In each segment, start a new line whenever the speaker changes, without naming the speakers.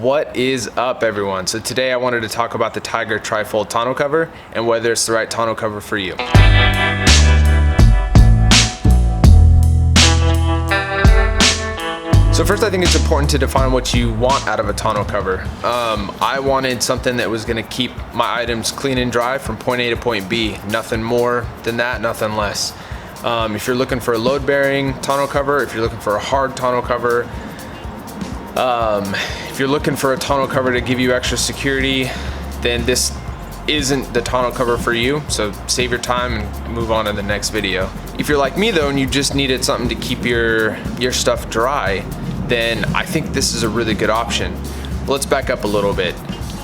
What is up, everyone? So today I wanted to talk about the Tyger Tri-Fold Tonneau cover and whether it's the right tonneau cover for you. So first, I think it's important to define what you want out of a tonneau cover. I wanted something that was going to keep my items clean and dry from point A to point B. Nothing more than that, nothing less. If you're looking for a load-bearing tonneau cover, if you're looking for a hard tonneau cover, if you're looking for a tonneau cover to give you extra security, then this isn't the tonneau cover for you. So save your time and move on to the next video. If you're like me though, and you just needed something to keep your stuff dry, then I think this is a really good option. Let's back up a little bit.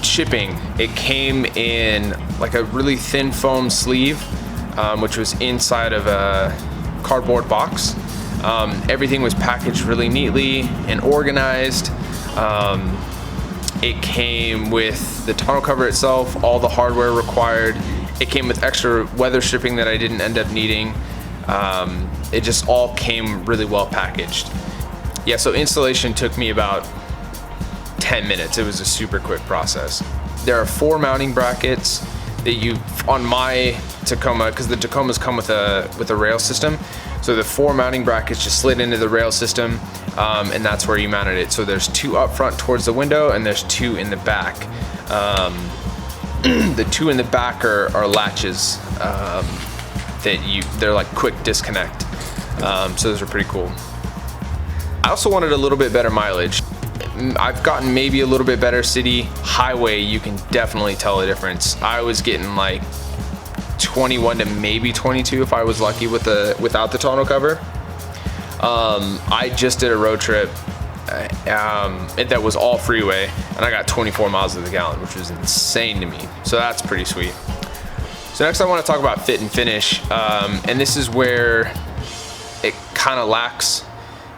Shipping, it came in like a really thin foam sleeve, which was inside of a cardboard box. Everything was packaged really neatly and organized. It came with the tonneau cover itself, all the hardware required. It came with extra weather stripping that I didn't end up needing. It just all came really well packaged. Yeah, so installation took me about 10 minutes. It was a super quick process. There are 4 mounting brackets that you, on my Tacoma, because the Tacomas come with a rail system. So the 4 mounting brackets just slid into the rail system, and that's where you mounted it. So there's 2 up front towards the window, and there's 2 in the back. The 2 in the back are latches they're like quick disconnect. So those are pretty cool. I also wanted a little bit better mileage. I've gotten maybe a little bit better city. Highway, you can definitely tell a difference. I was getting like 21 to maybe 22 if I was lucky without the tonneau cover. I just did a road trip that was all freeway, and I got 24 miles to the gallon, which was insane to me. So that's pretty sweet. So next I want to talk about fit and finish, and this is where it kind of lacks,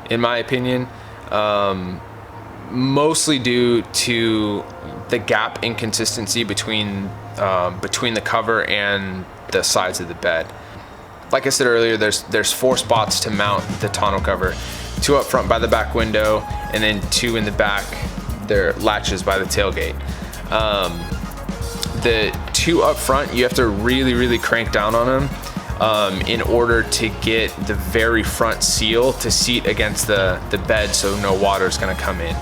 in my opinion, mostly due to the gap inconsistency between the cover and the sides of the bed. Like I said earlier, there's 4 spots to mount the tonneau cover. 2 up front by the back window, and then 2 in the back, they're latches by the tailgate. The 2 up front, you have to really crank down on them in order to get the very front seal to seat against the bed so no water is going to come in.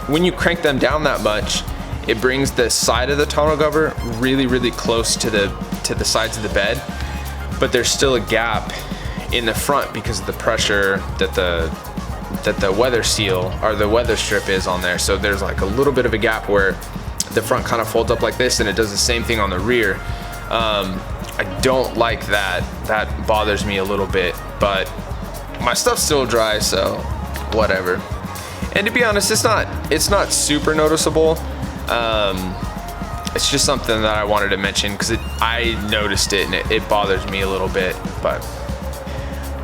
When you crank them down that much, it brings the side of the tonneau cover really close to the sides of the bed, but there's still a gap in the front because of the pressure that the weather seal or the weather strip is on there. So there's like a little bit of a gap where the front kind of folds up like this, and it does the same thing on the rear. I don't like that. That bothers me a little bit, but my stuff's still dry, so whatever. And to be honest, it's not super noticeable. It's just something that I wanted to mention because I noticed it and it bothers me a little bit. But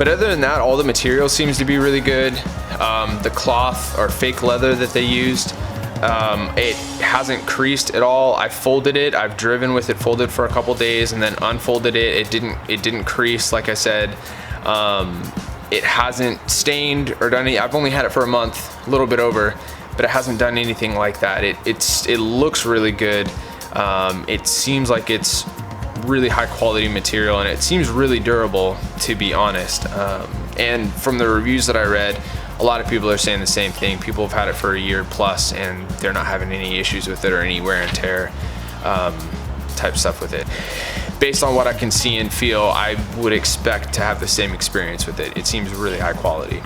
other than that, all the material seems to be really good. The cloth or fake leather that they used, it hasn't creased at all. I folded it. I've driven with it folded for a couple days and then unfolded it. It didn't crease, like I said. It hasn't stained or done any. I've only had it for a month, a little bit over, but it hasn't done anything like that. It looks really good. It seems like it's really high quality material, and it seems really durable, to be honest. And from the reviews that I read, a lot of people are saying the same thing. People have had it for a year plus, and they're not having any issues with it or any wear and tear type stuff with it. Based on what I can see and feel, I would expect to have the same experience with it. It seems really high quality.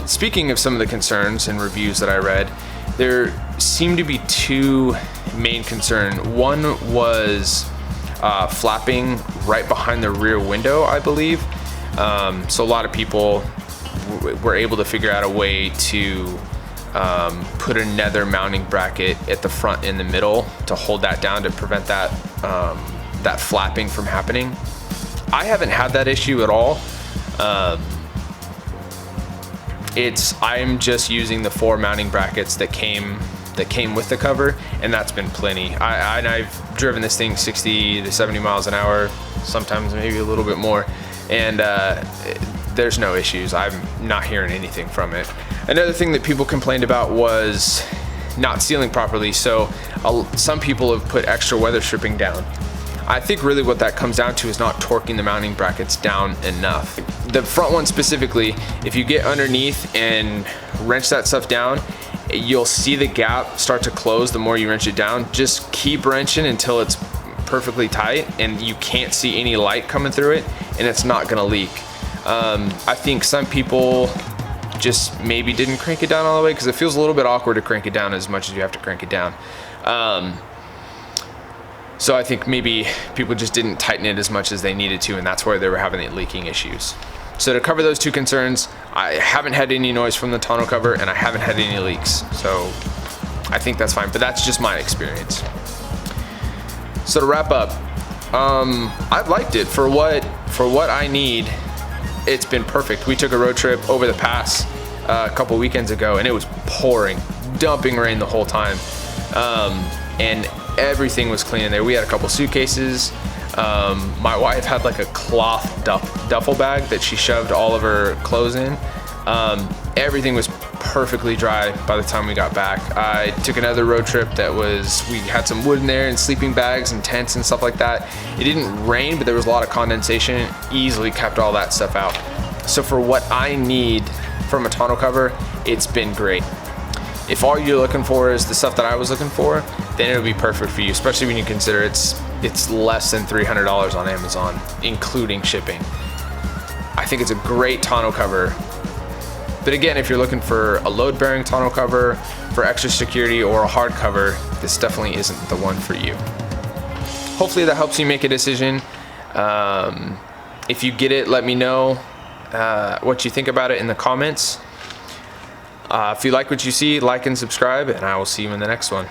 Speaking of some of the concerns and reviews that I read, there seemed to be 2 main concerns. One was flapping right behind the rear window, I believe. So a lot of people were able to figure out a way to put another mounting bracket at the front in the middle to hold that down to prevent that flapping from happening. I haven't had that issue at all. I'm just using the 4 mounting brackets that came with the cover, and that's been plenty. I've driven this thing 60 to 70 miles an hour, sometimes maybe a little bit more, and there's no issues. I'm not hearing anything from it. Another thing that people complained about was not sealing properly. So some people have put extra weather stripping down. I think really what that comes down to is not torquing the mounting brackets down enough. The front one specifically, if you get underneath and wrench that stuff down, you'll see the gap start to close the more you wrench it down. Just keep wrenching until it's perfectly tight and you can't see any light coming through it, and it's not gonna leak. I think some people just maybe didn't crank it down all the way, because it feels a little bit awkward to crank it down as much as you have to crank it down. So I think maybe people just didn't tighten it as much as they needed to, and that's why they were having the leaking issues. So to cover those two concerns, I haven't had any noise from the tonneau cover and I haven't had any leaks. So I think that's fine, but that's just my experience. So to wrap up, I've liked it for what I need. It's been perfect. We took a road trip over the pass a couple weekends ago, and it was pouring, dumping rain the whole time. And everything was clean in there. We had a couple suitcases. My wife had like a cloth duffel bag that she shoved all of her clothes in. Everything was perfectly dry by the time we got back. I took another road trip we had some wood in there and sleeping bags and tents and stuff like that. It didn't rain, but there was a lot of condensation. It easily kept all that stuff out. So for what I need from a tonneau cover, it's been great. If all you're looking for is the stuff that I was looking for, then it'll be perfect for you, especially when you consider it's less than $300 on Amazon, including shipping. I think it's a great tonneau cover. But again, if you're looking for a load-bearing tonneau cover for extra security or a hard cover, this definitely isn't the one for you. Hopefully that helps you make a decision. If you get it, let me know what you think about it in the comments. If you like what you see, like and subscribe, and I will see you in the next one.